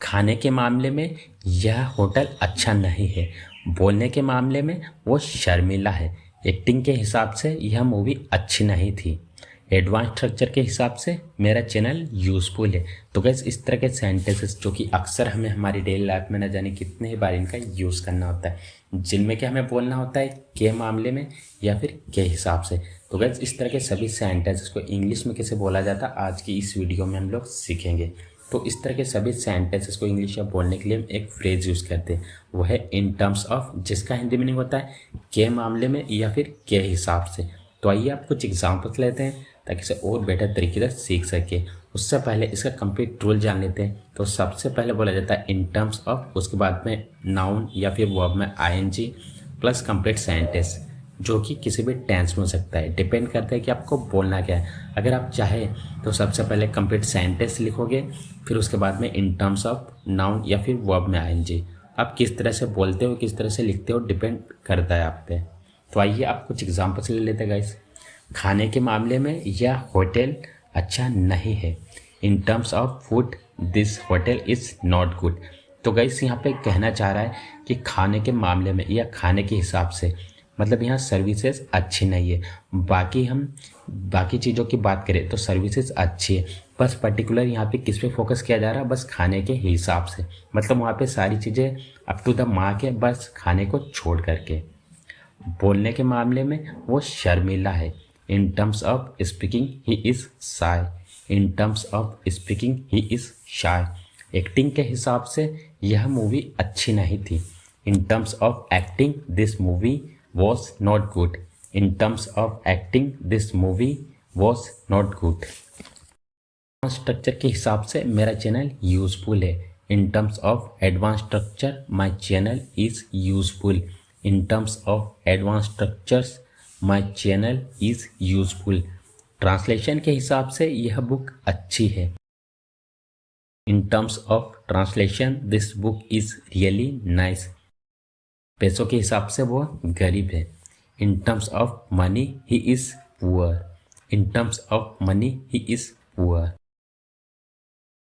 खाने के मामले में यह होटल अच्छा नहीं है। बोलने के मामले में वो शर्मीला है। एक्टिंग के हिसाब से यह मूवी अच्छी नहीं थी। एडवांस स्ट्रक्चर के हिसाब से मेरा चैनल यूज़फुल है। तो गैस इस तरह के सेंटेंसेस जो कि अक्सर हमें हमारी डेली लाइफ में न जाने कितने ही बार इनका यूज़ करना होता है, जिनमें कि हमें बोलना होता है के मामले में या फिर के हिसाब से। तो गैस इस तरह के सभी सेंटेंसेस को इंग्लिश में कैसे बोला जाता है आज की इस वीडियो में हम लोग सीखेंगे। तो इस तरह के सभी सेंटेंसेस को इंग्लिश में बोलने के लिए हम एक फ्रेज यूज़ करते हैं, वो है इन टर्म्स ऑफ, जिसका हिंदी मीनिंग होता है के मामले में या फिर के हिसाब से। तो आइए आप कुछ एग्जाम्पल्स लेते हैं ताकि इसे और बेटर तरीके से सीख सके। उससे पहले इसका कंप्लीट रूल जान लेते हैं। तो सबसे पहले बोला जाता है इन टर्म्स ऑफ, उसके बाद में नाउन या फिर वर्ब में आईएनजी प्लस कंप्लीट सेंटेंस, जो कि किसी भी टेंस में हो सकता है। डिपेंड करता है कि आपको बोलना क्या है। अगर आप चाहें तो सबसे पहले कंप्लीट सेंटेंस लिखोगे, फिर उसके बाद में इन टर्म्स ऑफ, नाउन या फिर वर्ब में आईएनजी। आप किस तरह से बोलते हो, किस तरह से लिखते हो, डिपेंड करता है आप पे। तो आइए आप कुछ एग्जाम्पल्स ले लेते हैं गाइस। खाने के मामले में यह होटल अच्छा नहीं है। In terms of food this hotel is not good. तो गाइस यहाँ पे कहना चाह रहा है कि खाने के मामले में या खाने के हिसाब से, मतलब यहाँ सर्विसेज अच्छी नहीं है। बाकी चीज़ों की बात करें तो सर्विसेज अच्छी है, बस पर्टिकुलर यहाँ पे किस पे फोकस किया जा रहा है, बस खाने के हिसाब से। मतलब वहाँ पे सारी चीज़ें अप टू द मार्क है, बस खाने को छोड़ करके। बोलने के मामले में वो शर्मीला है। In terms of speaking he is shy. In terms of speaking he is shy. Acting के हिसाब से यह मूवी अच्छी नहीं थी। In terms of acting this movie was not good. In terms of acting this movie was not good. Structure के हिसाब से मेरा चैनल यूजफुल है। In terms of advance structure my channel is useful. In terms of advanced structures, my channel is useful. Translation के हिसाब से यह book अच्छी है। In terms of translation, this book is really nice. पैसों के हिसाब से वो गरीब है। In terms of money, he is poor. In terms of money, he is poor.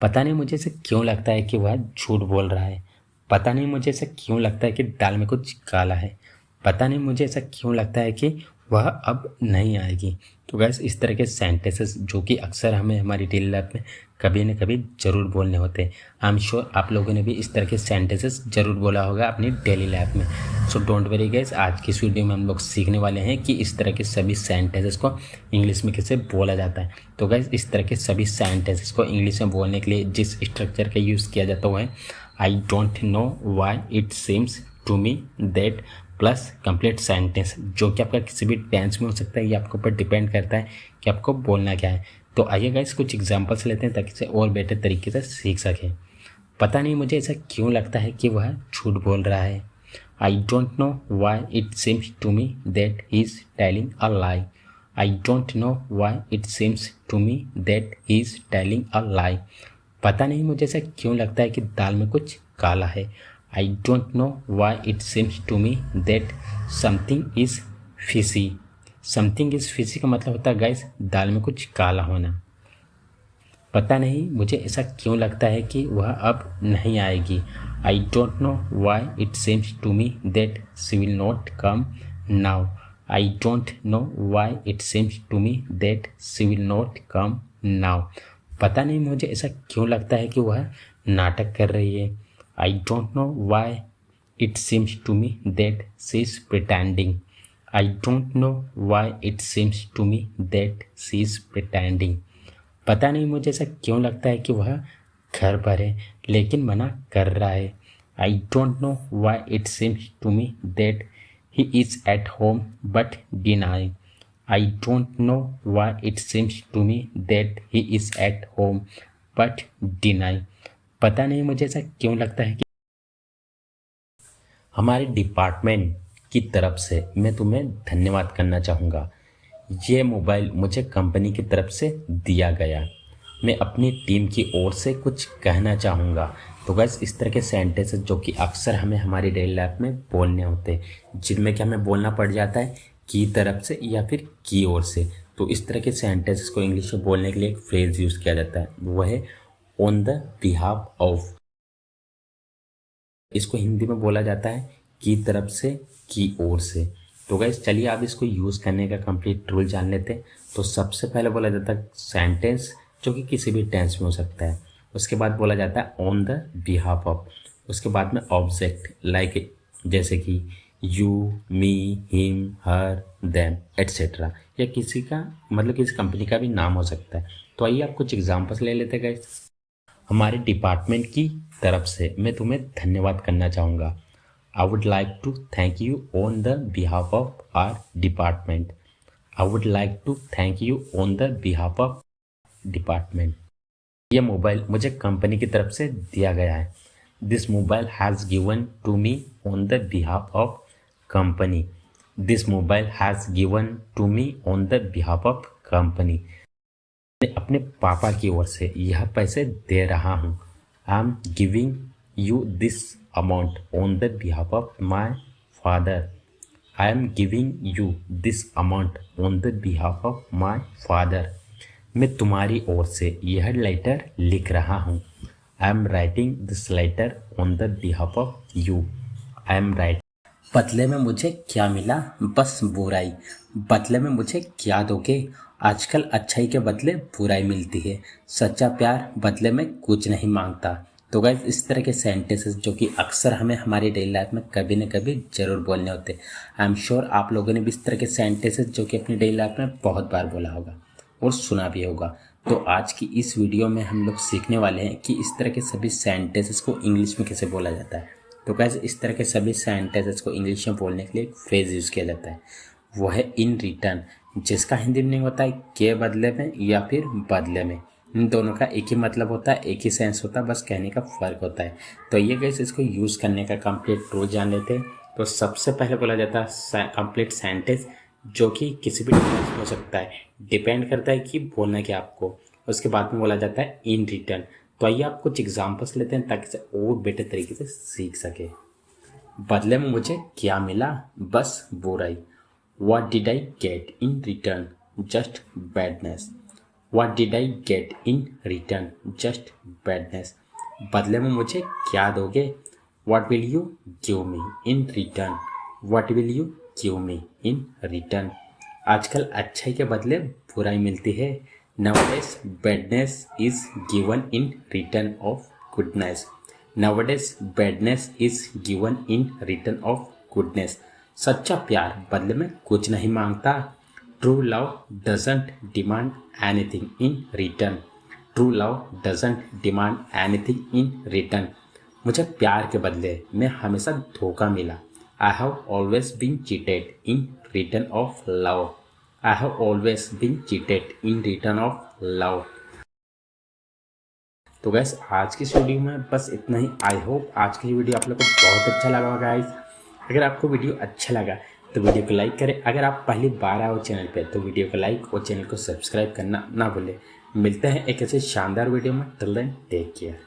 पता नहीं मुझे इसे क्यों लगता है कि वह झूठ बोल रहा है। पता नहीं मुझे ऐसा क्यों लगता है कि दाल में कुछ काला है। पता नहीं मुझे ऐसा क्यों लगता है कि वह अब नहीं आएगी। तो गैस इस तरह के सेंटेंसेस जो कि अक्सर हमें हमारी डेली लाइफ में कभी न कभी ज़रूर बोलने होते हैं। आई एम श्योर आप लोगों ने भी इस तरह के सेंटेंसेस ज़रूर बोला होगा अपनी डेली लाइफ में। सो डोंट वरी गैस, आज की इस वीडियो में हम लोग सीखने वाले हैं कि इस तरह के सभी सेंटेंसेस को इंग्लिश में कैसे बोला जाता है। तो गैस इस तरह के सभी सेंटेंसेस को इंग्लिश में बोलने के लिए जिस स्ट्रक्चर का यूज़ किया जाता है वो है I don't know why it seems to me that plus complete sentence, जो कि आपका किसी भी टेंस में हो सकता है। ये आपके ऊपर डिपेंड करता है कि आपको बोलना क्या है। तो आइए गाइस कुछ एग्जांपल्स लेते हैं ताकि इसे और बेटर तरीके से सीख सकें। पता नहीं मुझे ऐसा क्यों लगता है कि वह झूठ बोल रहा है। I don't know why it seems to me that he is telling a lie. I don't know why it seems to me that he is telling a lie. पता नहीं मुझे ऐसा क्यों लगता है कि दाल में कुछ काला है। I don't know why it seems to me that something is fishy. Something is fishy का मतलब होता है गाइस दाल में कुछ काला होना। पता नहीं मुझे ऐसा क्यों लगता है कि वह अब नहीं आएगी। I don't know why it seems to me that she will not come now. I don't know why it seems to me that she will not come now. पता नहीं मुझे ऐसा क्यों लगता है कि वह नाटक कर रही है। I don't know why it seems to me that she is pretending. I don't know why it seems to me that she is pretending. पता नहीं मुझे ऐसा क्यों लगता है कि वह घर पर है लेकिन मना कर रहा है। I don't know why it seems to me that he is at home but deny. I don't know why it seems to me that he is at home but deny. पता नहीं मुझे ऐसा क्यों लगता है कि हमारे डिपार्टमेंट की तरफ से मैं तुम्हें धन्यवाद करना चाहूँगा। ये मोबाइल मुझे कंपनी की तरफ से दिया गया। मैं अपनी टीम की ओर से कुछ कहना चाहूँगा। तो गैस इस तरह के सेंटेंसेस जो कि अक्सर हमें हमारी डेली लाइफ में बोलने होते हैं, जिनमें कि हमें बोलना पड़ जाता है की तरफ से या फिर की ओर से। तो इस तरह के सेंटेंसेस को इंग्लिश में बोलने के लिए एक फ्रेज यूज़ किया जाता है, वो है ऑन द बिहाफ ऑफ। इसको हिंदी में बोला जाता है की तरफ से, की ओर से। तो गाइस चलिए आप इसको यूज़ करने का कंप्लीट रूल जान लेते हैं। तो सबसे पहले बोला जाता है सेंटेंस, जो कि किसी भी टेंस में हो सकता है। उसके बाद बोला जाता है ऑन द बिहाफ ऑफ। उसके बाद में ऑब्जेक्ट लाइक, जैसे कि you, me, him, her, them etcetera, या किसी का मतलब किसी कंपनी का भी नाम हो सकता है। तो आइए आप कुछ एग्जांपल्स ले लेते हैं गाइस। हमारे डिपार्टमेंट की तरफ से मैं तुम्हें धन्यवाद करना चाहूँगा। I would like to thank you on the behalf of our department. I would like to thank you on the behalf of department. यह मोबाइल मुझे कंपनी की तरफ से दिया गया है। This mobile has given to me on the behalf of company. This mobile has given to me on the behalf of company. मैं अपने पापा की ओर से यह पैसे दे रहा हूँ। I am giving you this amount on the behalf of my father. I am giving you this amount on the behalf of my father. मैं तुम्हारी ओर से यह लेटर लिख रहा हूँ। I am writing this later on the behalf of you. I am right. बदले में मुझे क्या मिला, बस बुराई। बदले में मुझे क्या दोगे, आजकल अच्छाई के बदले बुराई मिलती है। सच्चा प्यार बदले में कुछ नहीं मांगता। तो गाइस इस तरह के सेंटेंसेस जो कि अक्सर हमें हमारी डेली लाइफ में कभी न कभी जरूर बोलने होते हैं। आई एम श्योर आप लोगों ने भी इस तरह के सेंटेंसेस जो कि अपनी डेली लाइफ में बहुत बार बोला होगा और सुना भी होगा। तो आज की इस वीडियो में हम लोग सीखने वाले हैं कि इस तरह के सभी सेंटेंसेस को इंग्लिश में कैसे बोला जाता है। तो गाइस इस तरह के सभी सेंटेंसेस को इंग्लिश में बोलने के लिए एक फ्रेज यूज़ किया जाता है, वो है इन रिटर्न, जिसका हिंदी मीनिंग होता है के बदले में या फिर बदले में। इन दोनों का एक ही मतलब होता है, एक ही सेंस होता है, बस कहने का फ़र्क होता है। तो ये गाइस इसको यूज़ करने का कंप्लीट रूल जान लेते हैं। तो सबसे पहले बोला जाता है कंप्लीट सेंटेंस, जो कि किसी भी टेंस में हो सकता है, डिपेंड करता है कि बोलना क्या आपको। उसके बाद में बोला जाता है इन रिटर्न। तो आइए आप कुछ एग्जांपल्स लेते हैं ताकि इसे और बेटर तरीके से सीख सके। बदले में मुझे क्या मिला, बस बुराई। What did I get in return? Just badness. What did I get in return? Just badness. बदले में मुझे क्या दोगे? What will you give me in return? What will you give me in return? आजकल अच्छाई के बदले बुराई मिलती है। Nowadays badness is given in return of goodness. Nowadays badness is given in return of goodness. सच्चा प्यार बदले में कुछ नहीं मांगता। True love doesn't demand anything in return. True love doesn't demand anything in return. मुझे प्यार के बदले में हमेशा धोखा मिला। I have always been cheated in return of love. I have always been cheated in return of love. तो guys आज की इस वीडियो में बस इतना ही। आई होप आज की वीडियो आप लोग को बहुत अच्छा लगा होगा गाइस। अगर आपको वीडियो अच्छा लगा तो वीडियो को लाइक करें। अगर आप पहली बार आए हो चैनल पे तो वीडियो को लाइक और चैनल को सब्सक्राइब करना ना भूलें। मिलते हैं एक ऐसे शानदार वीडियो में। Till then take care.